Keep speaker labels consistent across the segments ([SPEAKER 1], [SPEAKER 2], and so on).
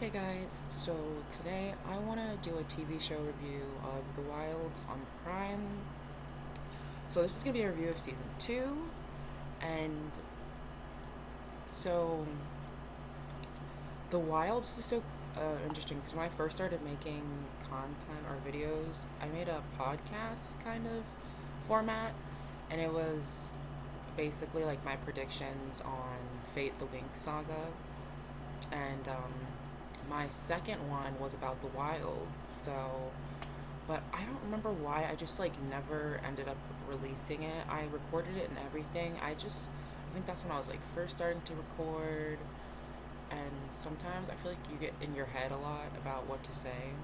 [SPEAKER 1] Hey guys, so today I want to do a TV show review of The Wilds on Prime. So this is going to be a review of season 2, and so The Wilds is so interesting because when I first started making content or videos, I made a podcast kind of format, and it was basically like my predictions on Fate the Winx saga, and my second one was about the Wilds, so but I don't remember why. I just like never ended up releasing it. I recorded it and everything. I think that's when I was like first starting to record, and sometimes I feel like you get in your head a lot about what to say.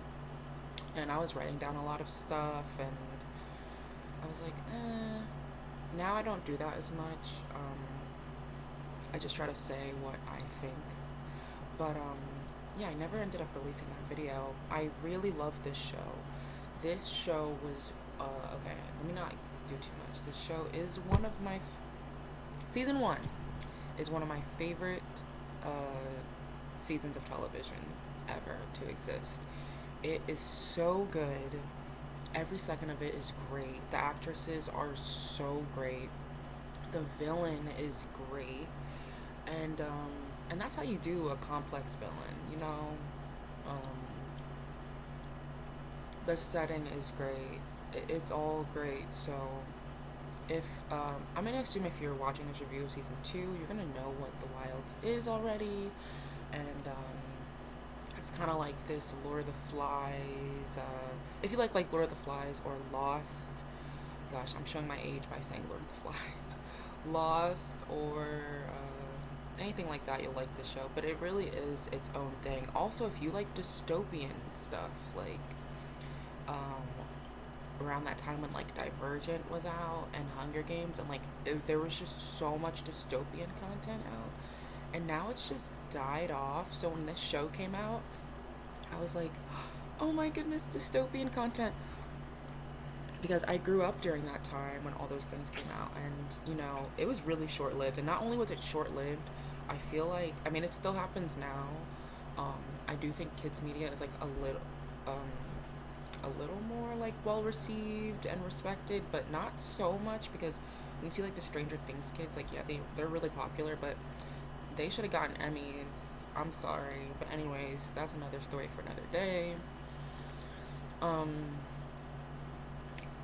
[SPEAKER 1] And I was writing down a lot of stuff, and I was like, Now I don't do that as much. I just try to say what I think. But yeah, I never ended up releasing that video. I really love this show. This show was okay. Let me not do too much. This show is one of my season one is one of my favorite seasons of television ever to exist. It is so good. Every second of it is great. The actresses are so great. The villain is great, and that's how you do a complex villain. Um, the setting is great. It's all great. So if I'm gonna assume if you're watching this review of season 2, you're gonna know what The Wilds is already, and it's kind of like this Lord of the Flies. If you like Lord of the Flies or Lost, gosh, I'm showing my age by saying Lord of the Flies, Lost or anything like that, you'll like the show. But it really is its own thing. Also, if you like dystopian stuff, like um, around that time when like Divergent was out and Hunger Games, and there was just so much dystopian content out, and now it's just died off. So when this show came out, I was like, oh my goodness, dystopian content, because I grew up during that time when all those things came out, and it was really short lived. And not only was it short lived, I feel like, I mean, it still happens now. I do think kids media is like um, a little more like well received and respected, but not so much, because when you see like the Stranger Things kids, like, yeah, they're really popular, but they should have gotten Emmys. I'm sorry, but anyways, that's another story for another day. Um,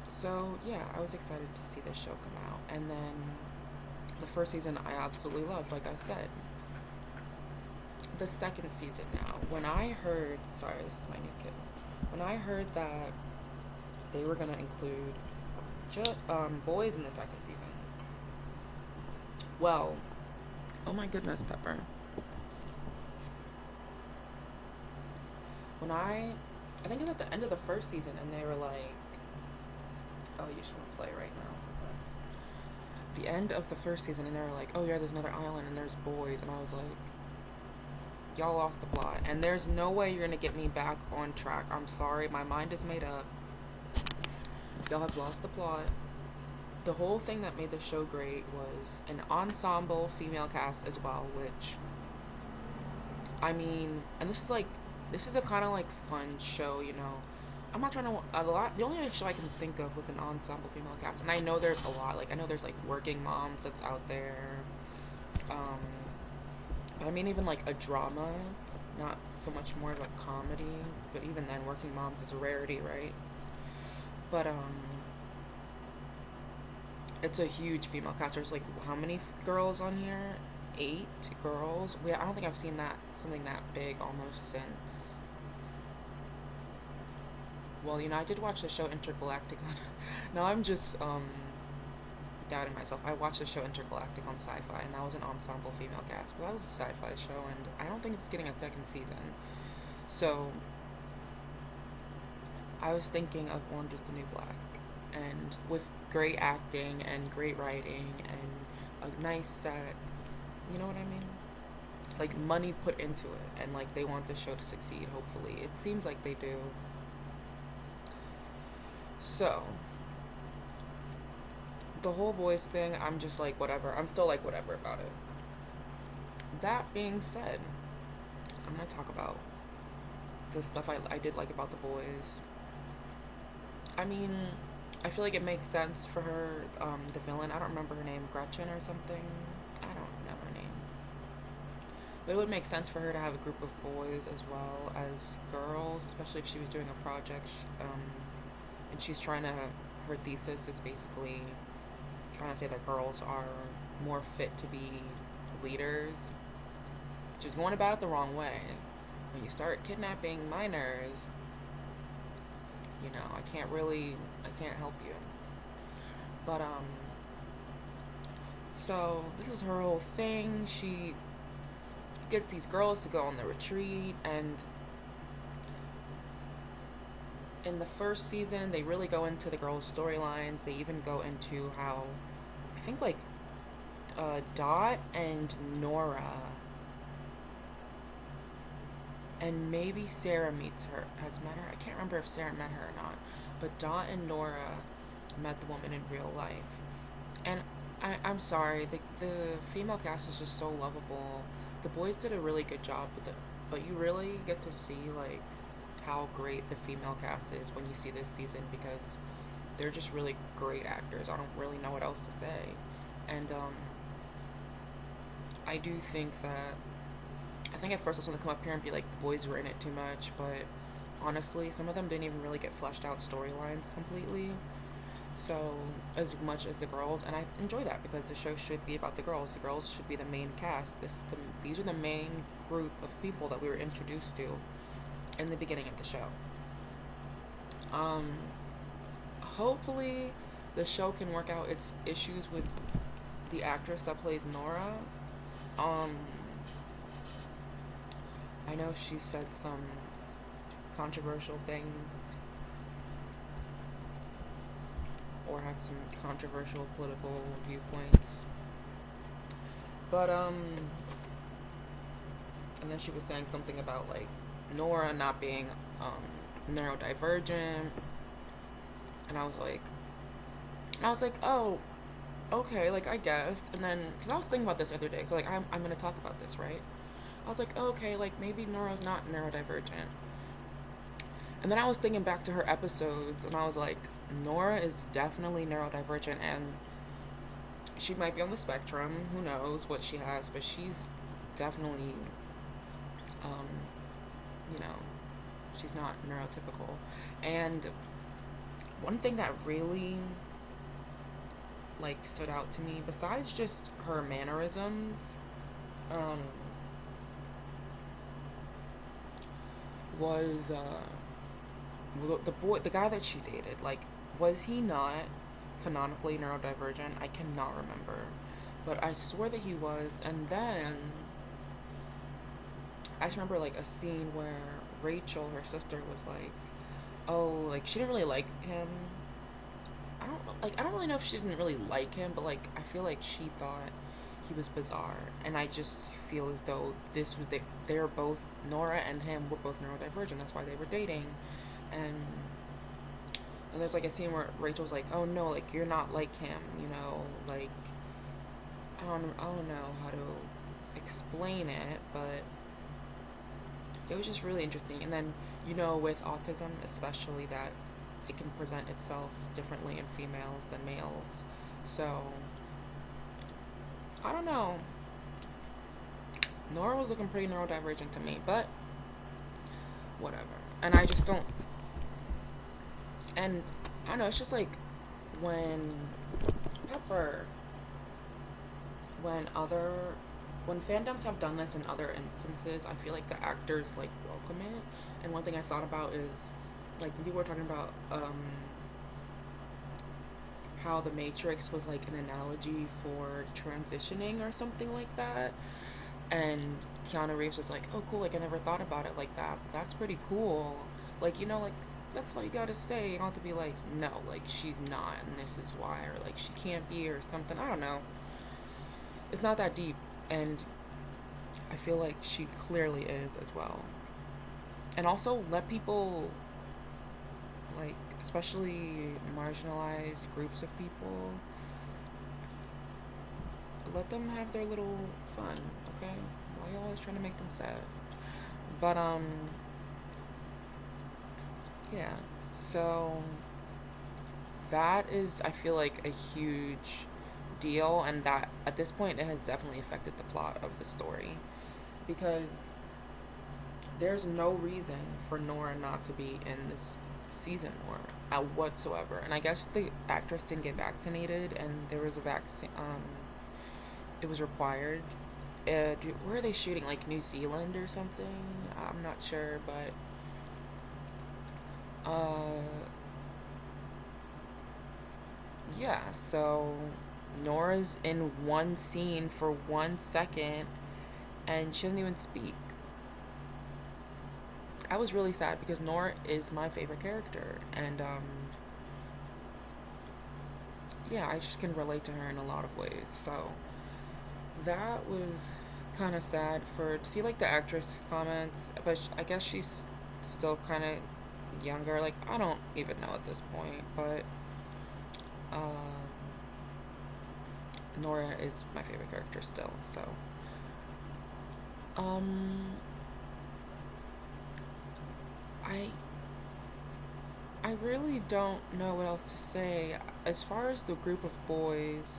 [SPEAKER 1] so yeah, I was excited to see this show come out, and then the first season I absolutely loved. Like I said, the second season now, when I heard, sorry, this is my new kid. When I heard that they were gonna include boys in the second season, well, oh my goodness, Pepper. When I think it was at the end of the first season, and they were like, "Oh, you just want to play right now." Okay. The end of the first season, and they were like, "Oh yeah, there's another island, and there's boys," and I was like, "Y'all lost the plot, and there's no way you're gonna get me back on track. I'm sorry, my mind is made up. Y'all have lost the plot." The whole thing that made the show great was an ensemble female cast as well, which, I mean, and this is a kind of like fun show, I'm not trying to a lot. The only other show I can think of with an ensemble female cast, and I know there's a lot. Like, I know there's like Working Moms that's out there. Um, but I mean, even like a drama, not so much more of a comedy. But even then, Working Moms is a rarity, right? But it's a huge female cast. There's like how many girls on here? 8 girls. I don't think I've seen that something that big almost since. Well, I did watch the show Intergalactic on. Now I'm just doubting myself. I watched the show Intergalactic on Sci-Fi, and that was an ensemble female cast, but that was a Sci-Fi show, and I don't think it's getting a second season. So I was thinking of Orange Is the New Black, and with great acting and great writing and a nice set, you know what I mean? Like money put into it, and like they want the show to succeed. Hopefully, it seems like they do. So the whole boys thing, I'm just like whatever. I'm still like whatever about it. That being said, I'm gonna talk about the stuff I did like about The Boys. I mean, I feel like it makes sense for her, the villain. I don't remember her name, Gretchen or something. I don't know her name. But it would make sense for her to have a group of boys as well as girls, especially if she was doing a project. And she's trying to, her thesis is basically trying to say that girls are more fit to be leaders. She's going about it the wrong way. When you start kidnapping minors, I can't help you. But, so this is her whole thing. She gets these girls to go on the retreat, and in the first season, they really go into the girls' storylines. They even go into how, I think, like, Dot and Nora, and maybe Sarah has met her. I can't remember if Sarah met her or not, but Dot and Nora met the woman in real life. And I'm sorry, the female cast is just so lovable. The boys did a really good job with it, but you really get to see, like, how great the female cast is when you see this season, because they're just really great actors. I don't really know what else to say. And I do think that, I think at first I was going to come up here and be like, the boys were in it too much, but honestly, some of them didn't even really get fleshed out storylines completely. So, as much as the girls, and I enjoy that because the show should be about the girls. The girls should be the main cast. These are the main group of people that we were introduced to in the beginning of the show. Um, Hopefully, the show can work out its issues with the actress that plays Nora. Um, I know she said some controversial things or had some controversial political viewpoints. But and then she was saying something about, like, Nora not being neurodivergent, and I was like, oh, okay, like, I guess. And then, because I was thinking about this the other day, so, like, I'm gonna talk about this, right? I was like, oh, okay, like, maybe Nora's not neurodivergent. And then I was thinking back to her episodes, and I was like, Nora is definitely neurodivergent, and she might be on the spectrum. Who knows what she has, but she's definitely, um, you know, she's not neurotypical. And one thing that really, like, stood out to me, besides just her mannerisms, um, was the guy that she dated. Like, was he not canonically neurodivergent? I cannot remember, but I swear that he was. And then I just remember, like, a scene where Rachel, her sister, was like, "Oh, like, she didn't really like him." I don't really know if she didn't really like him, but, like, I feel like she thought he was bizarre, and I just feel as though they're both, Nora and him were both neurodivergent. That's why they were dating, and there's, like, a scene where Rachel's like, "Oh no, like, you're not like him, like, I don't know how to explain it, but it was just really interesting." And then, with autism, especially, that it can present itself differently in females than males. So, I don't know. Nora was looking pretty neurodivergent to me, but whatever. And I just don't. And I don't know, it's just like when Pepper, when other, when fandoms have done this in other instances, I feel like the actors, like, welcome it. And one thing I thought about is, like, when people were talking about how The Matrix was, like, an analogy for transitioning or something like that, and Keanu Reeves was like, "Oh, cool, like, I never thought about it like that. That's pretty cool." Like, like, that's all you gotta say. You don't have to be like, "No, like, she's not, and this is why," or, like, "she can't be," or something. I don't know. It's not that deep, and I feel like she clearly is as well. And also let people, like, especially marginalized groups of people, let them have their little fun, okay? Why are you always trying to make them sad? But, Yeah. So that is, I feel like, a huge deal, and that at this point it has definitely affected the plot of the story because there's no reason for Nora not to be in this season more whatsoever. And I guess the actress didn't get vaccinated, and there was a vaccine. It was required. Where are they shooting? Like New Zealand or something? I'm not sure, but uh, yeah. So Nora's in one scene for 1 second, and she doesn't even speak. I was really sad because Nora is my favorite character, and yeah, I just can relate to her in a lot of ways. So that was kind of sad for to see like the actress comments, but I guess she's still kind of younger. Like I don't even know at this point, but uh, Nora is my favorite character still. So um, I I really don't know what else to say. As far as the group of boys,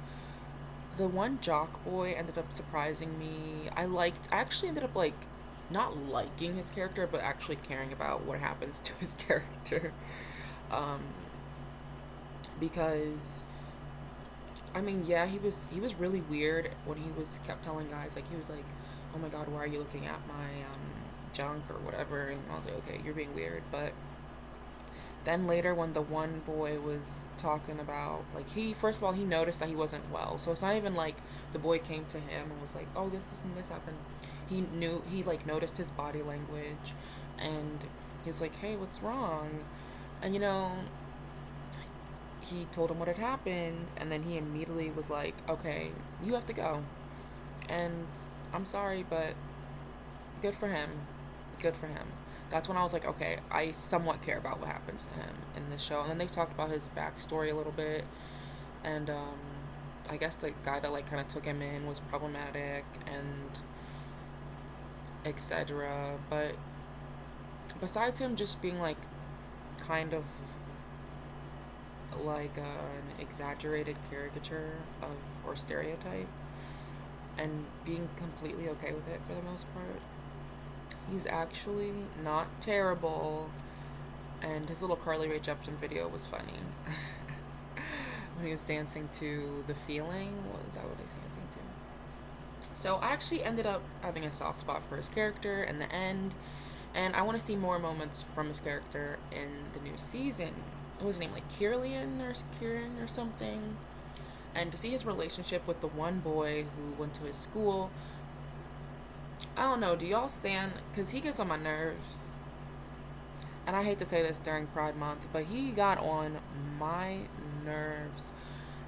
[SPEAKER 1] the one jock boy ended up surprising me. I actually ended up like not liking his character, but actually caring about what happens to his character. Um, because I mean, yeah, he was really weird when he was kept telling guys like he was like, "Oh my God, why are you looking at my junk or whatever?" And I was like, "Okay, you're being weird." But then later, when the one boy was talking about, like, he, first of all, he noticed that he wasn't well. So it's not even like the boy came to him and was like, oh, this, and this happened. He, like, noticed his body language and he was like, hey, what's wrong? And, he told him what had happened. And then he immediately was like, okay, you have to go. And I'm sorry, but good for him. Good for him. That's when I was like, okay, I somewhat care about what happens to him in this show. And then they talked about his backstory a little bit, and I guess the guy that like kind of took him in was problematic and etc. But besides him just being like kind of like an exaggerated caricature of or stereotype, and being completely okay with it for the most part, he's actually not terrible. And his little Carly Rae Jepsen video was funny. When he was dancing to The Feeling. What was that what he's dancing to? So I actually ended up having a soft spot for his character in the end. And I want to see more moments from his character in the new season. What was his name? Like Kieran or something? And to see his relationship with the one boy who went to his school. I don't know. Do y'all stand? Because he gets on my nerves, and I hate to say this during Pride Month, but he got on my nerves.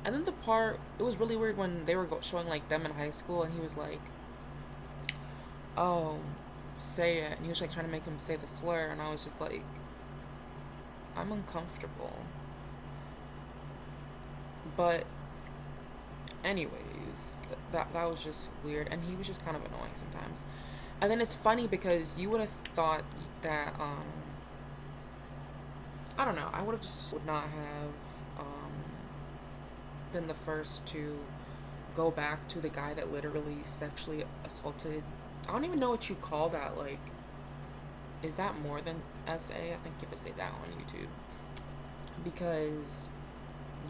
[SPEAKER 1] And then the part, it was really weird when they were showing like them in high school, and he was like, "Oh, say it," and he was like trying to make him say the slur, and I was just like, I'm uncomfortable. But anyways, that was just weird, and he was just kind of annoying sometimes. And then it's funny because you would have thought that I don't know. I would have just would not have um, been the first to go back to the guy that literally sexually assaulted. I don't even know what you call that. Like, is that more than SA? I think you have to say that on YouTube. Because,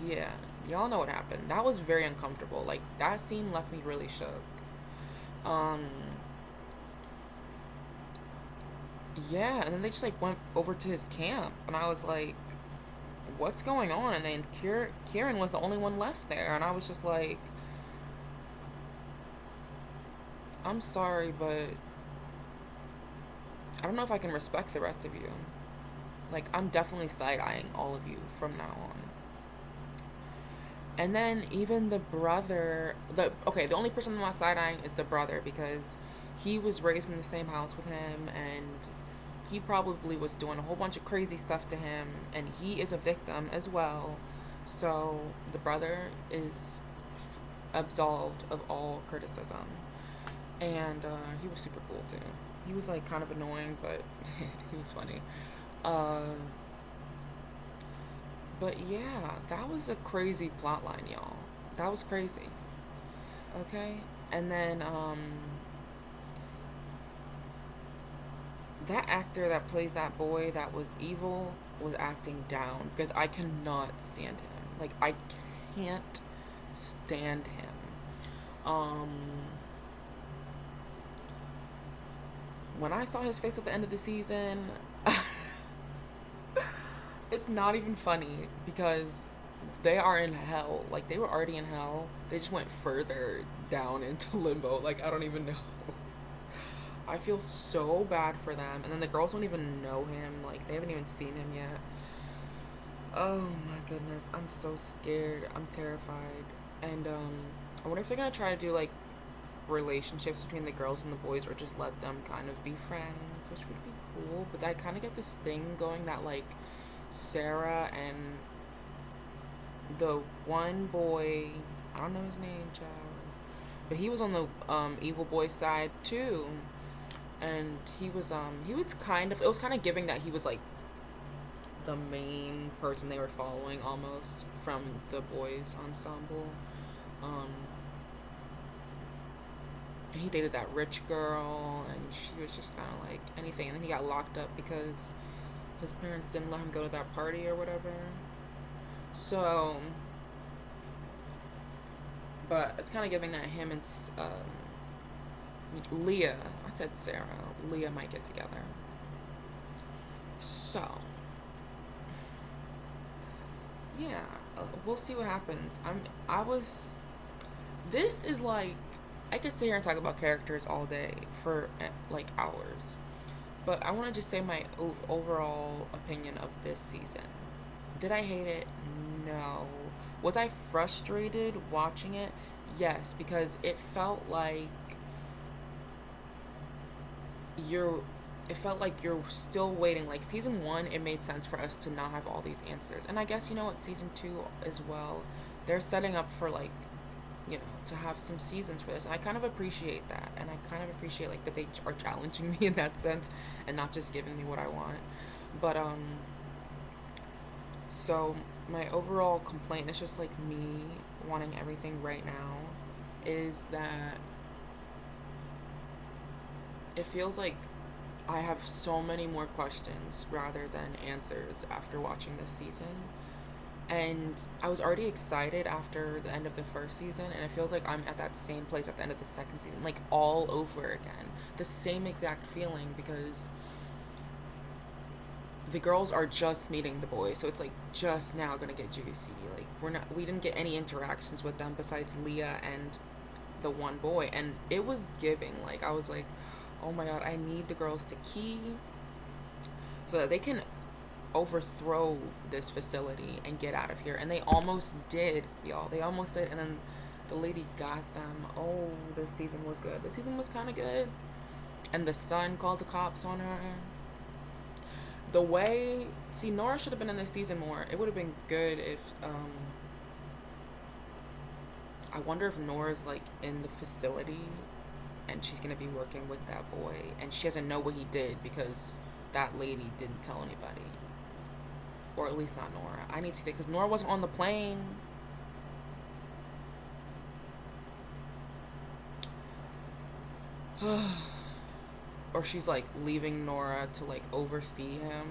[SPEAKER 1] yeah, y'all know what happened. That was very uncomfortable. Like, that scene left me really shook. Um, yeah, and then they just like went over to his camp, and I was like, what's going on? And then Kieran was the only one left there, and I was just like, I'm sorry, but I don't know if I can respect the rest of you. Like, I'm definitely side eyeing all of you from now on. And then even the brother, the only person I'm not side eyeing is the brother because he was raised in the same house with him, and he probably was doing a whole bunch of crazy stuff to him, and he is a victim as well. So the brother is absolved of all criticism, and he was super cool too. He was like kind of annoying, but he was funny. Uh, But yeah, that was a crazy plot line, y'all. That was crazy. Okay? And then that actor that plays that boy that was evil was acting down because I cannot stand him. Like I can't stand him. Um when I saw his face at the end of the season, it's not even funny because they are in hell. Like they were already in hell. They just went further down into limbo. Like I don't even know. I feel so bad for them. And then the girls don't even know him. Like they haven't even seen him yet. Oh my goodness. I'm so scared. I'm terrified. And I wonder if they're gonna try to do like relationships between the girls and the boys or just let them kind of be friends, which would be cool. But I kind of get this thing going that like Sarah and the one boy, I don't know his name, child, but he was on the evil boy side too, and he was kind of, it was kind of giving that he was like the main person they were following almost from the boys ensemble. Um, he dated that rich girl, and she was just kind of like anything, and then he got locked up because his parents didn't let him go to that party or whatever. So, but it's kind of giving that him and Leah, I said Sarah, Leah might get together. So, yeah, we'll see what happens. I was, this is like, I could sit here and talk about characters all day for like hours. But I want to just say my overall opinion of this season. Did I hate it? No. Was I frustrated watching it? Yes, because it felt like you're it felt like you're still waiting. Like season 1, it made sense for us to not have all these answers. And I guess you know what, season 2 as well. They're setting up for like, you know, to have some seasons for this. And I kind of appreciate that. And I kind of appreciate like that they are challenging me in that sense and not just giving me what I want. But so my overall complaint is just like me wanting everything right now is that it feels like I have so many more questions rather than answers after watching this season. And I was already excited after the end of the first season, and it feels like I'm at that same place at the end of the second season, like all over again. The same exact feeling because the girls are just meeting the boys, so it's like just now gonna get juicy. Like we didn't get any interactions with them besides Leah and the one boy, and it was giving. Like I was like, oh my god, I need the girls to key so that they can overthrow this facility and get out of here. And they almost did, y'all. They almost did, and then the lady got them. Oh, this season was good. This season was kind of good. And the son called the cops on her. The way, see, Nora should have been in this season more. It would have been good if I wonder if Nora's like in the facility and she's gonna be working with that boy and she doesn't know what he did because that lady didn't tell anybody, or at least not Nora. I need to see that because Nora wasn't on the plane. Or she's like leaving Nora to like oversee him.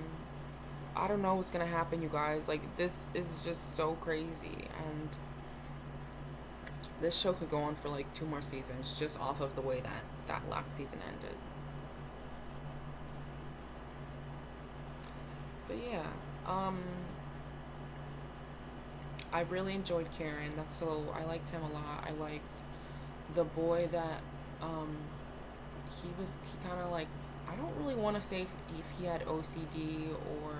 [SPEAKER 1] I don't know what's gonna happen, you guys. Like this is just so crazy, and this show could go on for like 2 more seasons just off of the way that last season ended. But yeah, um, I really enjoyed Karen. That's so I liked him a lot. I liked the boy that um he kind of like, I don't really want to say if he had OCD or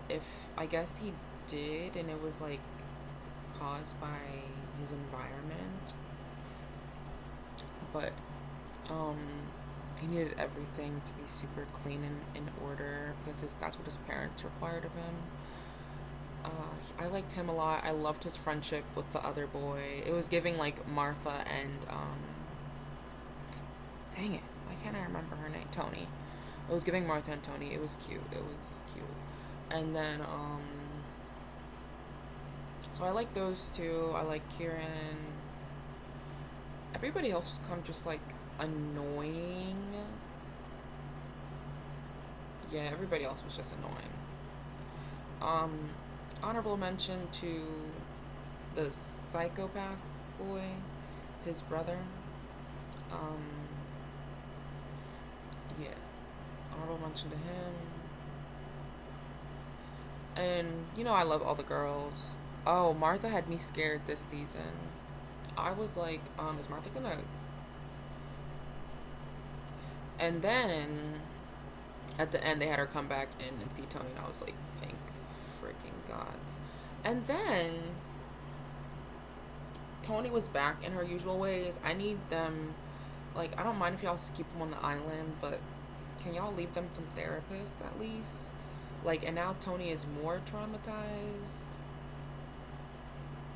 [SPEAKER 1] if I guess he did and it was like caused by his environment, but um he needed everything to be super clean and in order because that's what his parents required of him. I liked him a lot. I loved his friendship with the other boy. It was giving like Martha and dang it, why can't I remember her name? Tony. It was giving Martha and Tony. It was cute. It was cute. And then So I like those two. I like Kieran. Everybody else was kind of just like annoying. Yeah, everybody else was just annoying. Um, Honorable mention to the psychopath boy, his brother. Um, yeah, honorable mention to him. And I love all the girls. Oh, Martha had me scared this season. I was like, is Martha gonna? And then at the end, they had her come back in and see Tony, and I was like, thank freaking gods. And then Tony was back in her usual ways. I need them, like, I don't mind if y'all keep them on the island, but can y'all leave them some therapists at least? Like, and now Tony is more traumatized.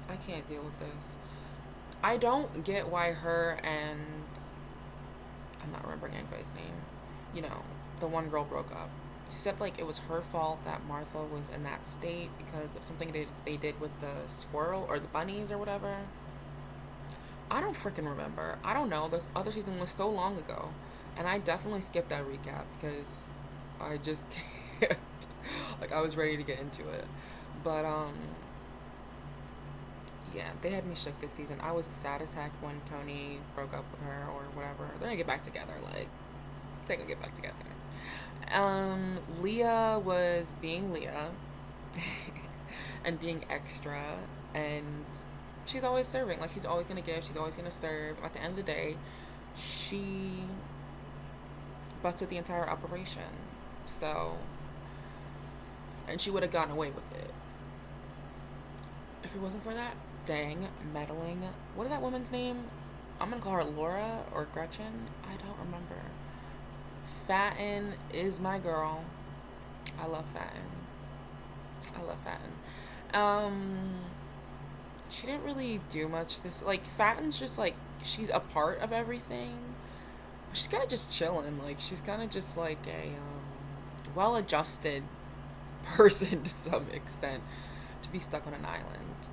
[SPEAKER 1] I can't deal with this. I don't get why her and I'm not remembering anybody's name. You know, the one girl broke up. She said like it was her fault that Martha was in that state because of something they did with the squirrel or the bunnies or whatever. I don't freaking remember. I don't know. This other season was so long ago, and I definitely skipped that recap because I just can't. Like I was ready to get into it, but yeah, they had me shook this season. I was sad as heck when Tony broke up with her or whatever. They're gonna get back together. Like they're gonna get back together. Leah was being Leah and being extra, and she's always serving. Like she's always gonna give. She's always gonna serve. At the end of the day, she busted the entire operation. So, and she would have gotten away with it if it wasn't for that dang meddling. What is that woman's name? I'm gonna call her Laura or Gretchen. I don't remember. Fatten is my girl. I love Fatten. I love Fatten. She didn't really do much this. Like Fatten's just like she's a part of everything. She's kind of just chilling. Like she's kind of just like a well-adjusted person to some extent to be stuck on an island.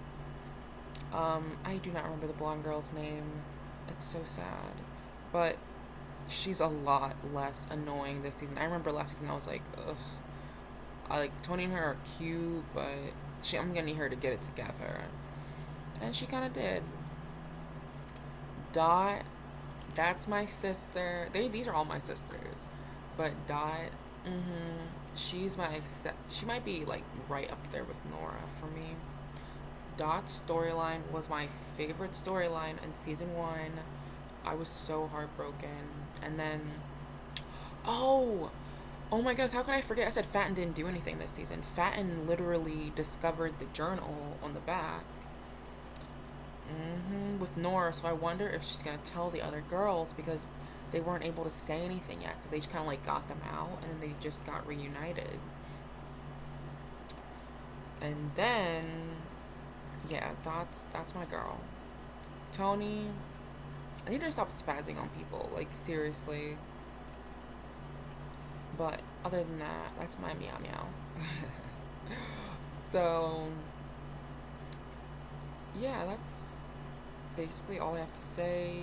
[SPEAKER 1] I do not remember the blonde girl's name. It's so sad, but she's a lot less annoying this season. I remember last season I was like, ugh. I like Tony and her are cute, but I'm gonna need her to get it together, and she kind of did. Dot, that's my sister. These are all my sisters, but Dot, she's my she might be like right up there with Nora for me. Dot's storyline was my favorite storyline in season one. I was so heartbroken, and then oh, oh my gosh, how could I forget? I said Fatten didn't do anything this season. Fatten literally discovered the journal on the back. With Nora, so I wonder if she's gonna tell the other girls because they weren't able to say anything yet because they just kind of like got them out and then they just got reunited. And then, yeah, that's my girl. Tony, I need to stop spazzing on people, like seriously. But other than that, that's my meow meow. So, yeah, that's basically all I have to say.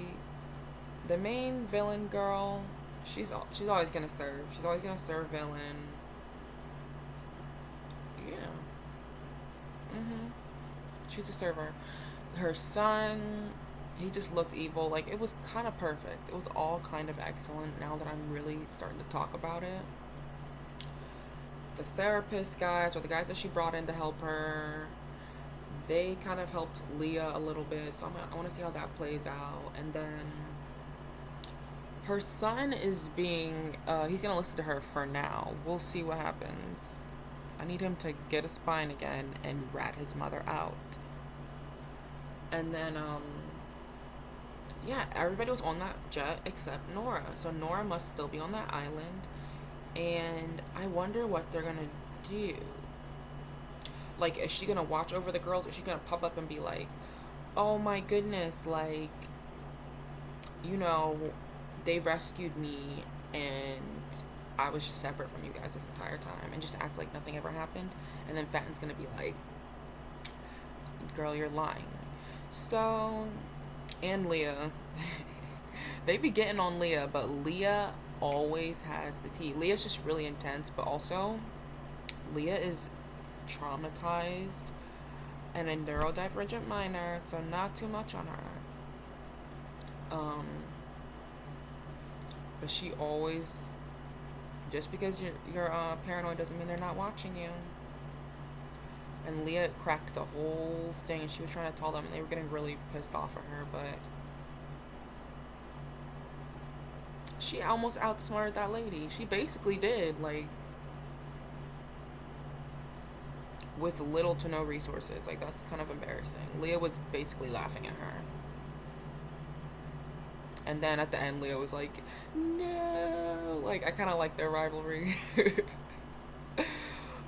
[SPEAKER 1] The main villain girl, she's always gonna serve. She's always gonna serve villain. Yeah. She's a server. Her son, he just looked evil. Like it was kind of perfect. It was all kind of excellent. Now that I'm really starting to talk about it, the therapist guys or the guys that she brought in to help her, they kind of helped Leah a little bit. So I want to see how that plays out. And then her son is being he's gonna listen to her for now. We'll see what happens. I need him to get a spine again and rat his mother out. And then yeah, everybody was on that jet except Nora. So Nora must still be on that island. And I wonder what they're gonna do. Like, is she gonna watch over the girls? Is she gonna pop up and be like, oh my goodness, like, you know, they rescued me and I was just separate from you guys this entire time and just act like nothing ever happened? And then Fatten's gonna be like, girl, you're lying. So, and Leah. They be getting on Leah, but Leah always has the tea. Leah's just really intense, but also Leah is traumatized and a neurodivergent minor, so not too much on her. Um, but she always, just because you're paranoid doesn't mean they're not watching you. And Leah cracked the whole thing, and she was trying to tell them, and they were getting really pissed off at her, but she almost outsmarted that lady. She basically did, like, with little to no resources. Like, that's kind of embarrassing. Leah was basically laughing at her. And then at the end, Leah was like, no. Like, I kind of like their rivalry.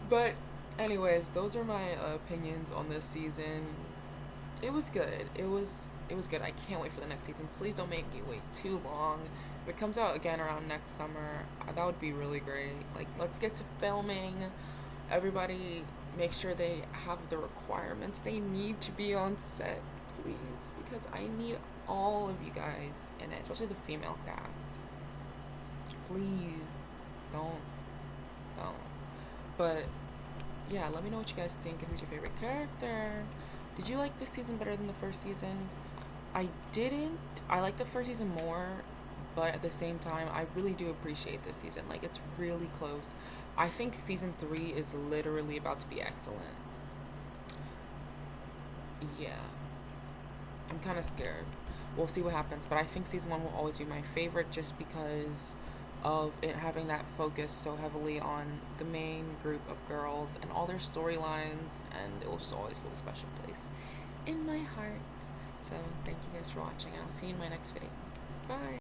[SPEAKER 1] But, anyways, those are my opinions on this season. It was good. It was good. I can't wait for the next season. Please don't make me wait too long. If it comes out again around next summer, that would be really great. Like, let's get to filming. Everybody make sure they have the requirements they need to be on set, please, because I need all of you guys in it, especially the female cast. Please, don't. But yeah, let me know what you guys think and who's your favorite character. Did you like this season better than the first season? I didn't. I like the first season more, but at the same time, I really do appreciate this season. Like, it's really close. I think season 3 is literally about to be excellent. Yeah. I'm kind of scared. We'll see what happens, but I think season 1 will always be my favorite just because of it having that focus so heavily on the main group of girls and all their storylines, and it will just always hold a special place in my heart. So, thank you guys for watching, and I'll see you in my next video. Bye!